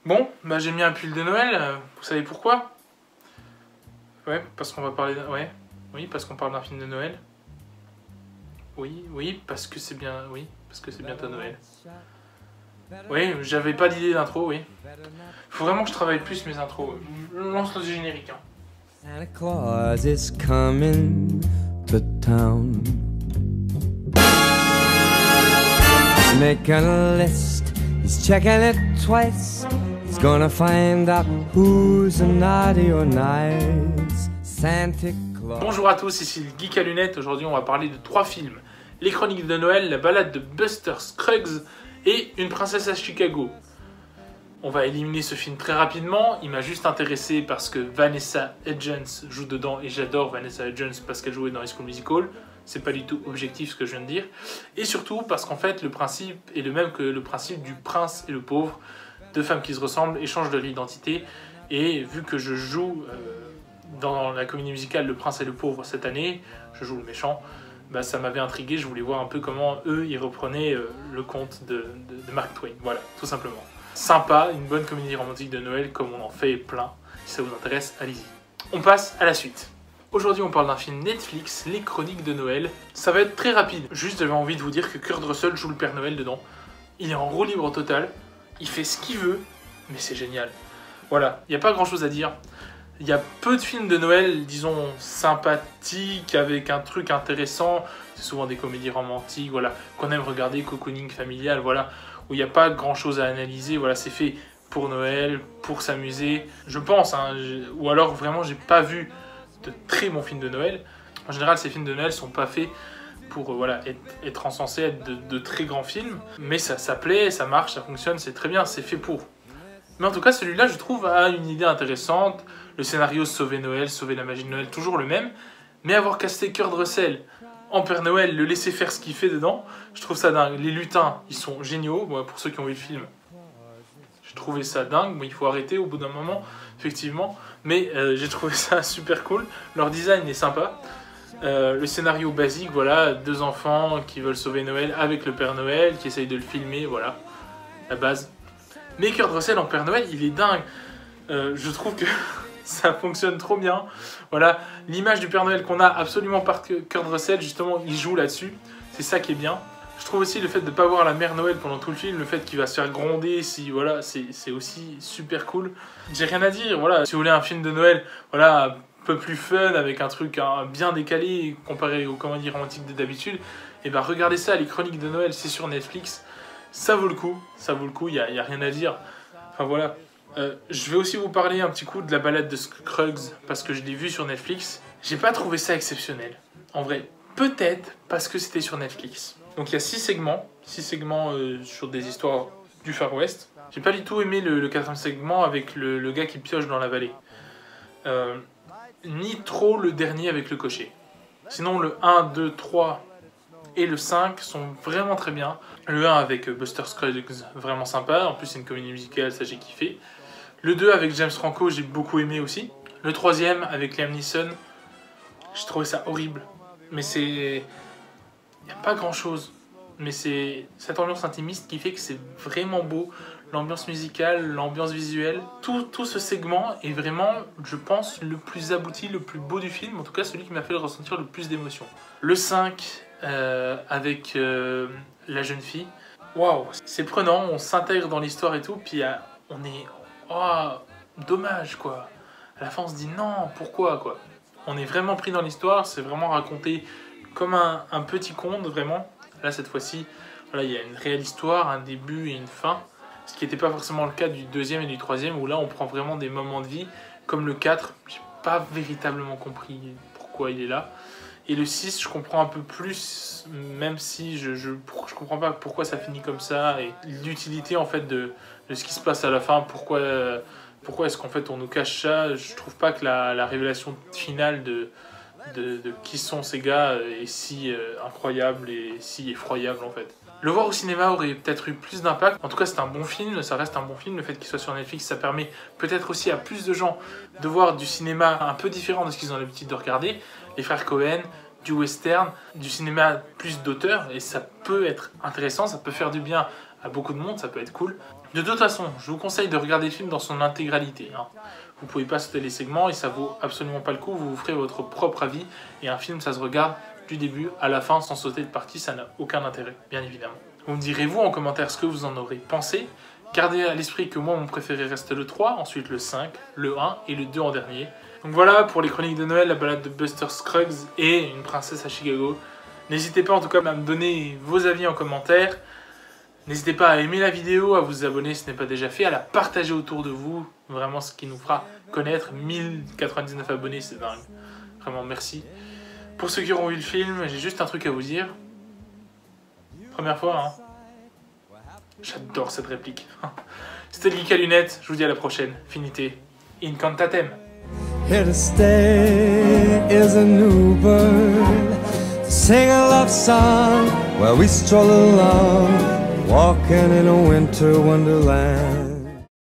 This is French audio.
Bon, bah j'ai mis un pull de Noël, vous savez pourquoi? Ouais, parce qu'on va parler d'un... Ouais, oui, parce qu'on parle d'un film de Noël. Oui, parce que c'est bien... Oui, parce que c'est bientôt Noël. Oui, j'avais pas d'idée d'intro, oui. Faut vraiment que je travaille plus mes intros. Lance le générique, hein. Santa Claus is coming to town. Making a list, he's checking it twice. He's gonna find out who's naughty or nice. Santa Claus. Bonjour à tous, ici le Geek à lunettes. Aujourd'hui, on va parler de 3 films. Les Chroniques de Noël, La balade de Buster Scruggs et Une princesse à Chicago. On va éliminer ce film très rapidement. Il m'a juste intéressé parce que Vanessa Hudgens joue dedans et j'adore Vanessa Hudgens parce qu'elle jouait dans High School Musical. C'est pas du tout objectif ce que je viens de dire. Et surtout parce qu'en fait, le principe est le même que le principe du prince et le pauvre. Deux femmes qui se ressemblent échangent leur identité. Et vu que je joue dans la comédie musicale Le Prince et le Pauvre cette année, je joue le méchant, bah, ça m'avait intrigué. Je voulais voir un peu comment eux ils reprenaient le conte de Mark Twain. Voilà, tout simplement. Sympa, une bonne comédie romantique de Noël comme on en fait plein. Si ça vous intéresse, allez-y. On passe à la suite. Aujourd'hui, on parle d'un film Netflix, Les Chroniques de Noël. Ça va être très rapide. Juste, j'avais envie de vous dire que Kurt Russell joue le Père Noël dedans. Il est en roue libre total. Il fait ce qu'il veut, mais c'est génial. Voilà, il n'y a pas grand-chose à dire. Il y a peu de films de Noël, disons, sympathiques, avec un truc intéressant. C'est souvent des comédies romantiques, voilà, qu'on aime regarder, cocooning familial, voilà, où il n'y a pas grand-chose à analyser. Voilà, c'est fait pour Noël, pour s'amuser, je pense. Hein, ou alors, vraiment, j'ai pas vu de très bons films de Noël. En général, ces films de Noël sont pas faits pour voilà, être censés être de très grands films. Mais ça plaît, ça marche, ça fonctionne, c'est très bien, c'est fait pour. Mais en tout cas, celui-là, je trouve, a une idée intéressante. Le scénario sauver Noël, sauver la magie de Noël, toujours le même. Mais avoir casté Kurt Russell en Père Noël, le laisser faire ce qu'il fait dedans, je trouve ça dingue. Les lutins, ils sont géniaux. Bon, pour ceux qui ont vu le film, j'ai trouvé ça dingue. Bon, il faut arrêter au bout d'un moment, effectivement. Mais j'ai trouvé ça super cool. Leur design est sympa. Le scénario basique, voilà, deux enfants qui veulent sauver Noël avec le Père Noël, qui essayent de le filmer, voilà, la base. Mais Kurt Russell en Père Noël, il est dingue. Je trouve que ça fonctionne trop bien. Voilà, l'image du Père Noël qu'on a absolument par Kurt Russell, justement, il joue là-dessus. C'est ça qui est bien. Je trouve aussi le fait de ne pas voir la mère Noël pendant tout le film, le fait qu'il va se faire gronder, si voilà, c'est aussi super cool. J'ai rien à dire, voilà. Si vous voulez un film de Noël, voilà, un peu plus fun, avec un truc bien décalé comparé aux comédies romantiques d'habitude, et ben regardez ça, Les Chroniques de Noël, c'est sur Netflix. Ça vaut le coup, il y a rien à dire. Enfin voilà. Je vais aussi vous parler un petit coup de La balade de Scruggs, parce que je l'ai vu sur Netflix. J'ai pas trouvé ça exceptionnel. En vrai, peut-être parce que c'était sur Netflix. Donc il y a 6 segments sur des histoires du Far West. J'ai pas du tout aimé le 4e segment avec le gars qui pioche dans la vallée. Ni trop le dernier avec le cocher. Sinon le 1, 2, 3... et le 5 sont vraiment très bien. Le 1 avec Buster Scruggs, vraiment sympa. En plus, c'est une comédie musicale, ça j'ai kiffé. Le 2 avec James Franco, j'ai beaucoup aimé aussi. Le 3e avec Liam Neeson, j'ai trouvé ça horrible. Mais c'est... il n'y a pas grand-chose. Mais c'est cette ambiance intimiste qui fait que c'est vraiment beau. L'ambiance musicale, l'ambiance visuelle. Tout ce segment est vraiment, je pense, le plus abouti, le plus beau du film. En tout cas, celui qui m'a fait ressentir le plus d'émotion. Le 5... avec la jeune fille. Waouh, c'est prenant, on s'intègre dans l'histoire et tout, puis on est... Oh, dommage quoi. À la fin on se dit non, pourquoi quoi. On est vraiment pris dans l'histoire, c'est vraiment raconté comme un petit conte vraiment. Là cette fois-ci, voilà, il y a une réelle histoire, un début et une fin. Ce qui n'était pas forcément le cas du 2e et du 3e, où là on prend vraiment des moments de vie. Comme le 4, j'ai pas véritablement compris pourquoi il est là. Et le 6, je comprends un peu plus, même si je comprends pas pourquoi ça finit comme ça, et l'utilité en fait de ce qui se passe à la fin, pourquoi est-ce qu'en fait on nous cache ça. Je trouve pas que la révélation finale de qui sont ces gars est si incroyable et si effroyable en fait. Le voir au cinéma aurait peut-être eu plus d'impact. En tout cas, c'est un bon film, ça reste un bon film. Le fait qu'il soit sur Netflix, ça permet peut-être aussi à plus de gens de voir du cinéma un peu différent de ce qu'ils ont l'habitude de regarder. Les frères Cohen, du western, du cinéma plus d'auteur, et ça peut être intéressant, ça peut faire du bien à beaucoup de monde, ça peut être cool. De toute façon, je vous conseille de regarder le film dans son intégralité. Hein. Vous pouvez pas sauter les segments et ça vaut absolument pas le coup, vous vous ferez votre propre avis. Et un film, ça se regarde du début à la fin sans sauter de partie, ça n'a aucun intérêt, bien évidemment. Vous me direz vous en commentaire ce que vous en aurez pensé. Gardez à l'esprit que moi, mon préféré reste le 3, ensuite le 5, le 1 et le 2 en dernier. Donc voilà pour les chroniques de Noël, la balade de Buster Scruggs et une princesse à Chicago. N'hésitez pas en tout cas à me donner vos avis en commentaire. N'hésitez pas à aimer la vidéo, à vous abonner si ce n'est pas déjà fait, à la partager autour de vous. Vraiment ce qui nous fera connaître. 1099 abonnés, c'est dingue. Vraiment merci. Pour ceux qui auront vu le film, j'ai juste un truc à vous dire. Première fois, hein. J'adore cette réplique. C'était le Geek à lunettes, je vous dis à la prochaine. Finité. Incantatem. Here to stay is a new bird, sing a love song while we stroll along, walking in a winter wonderland.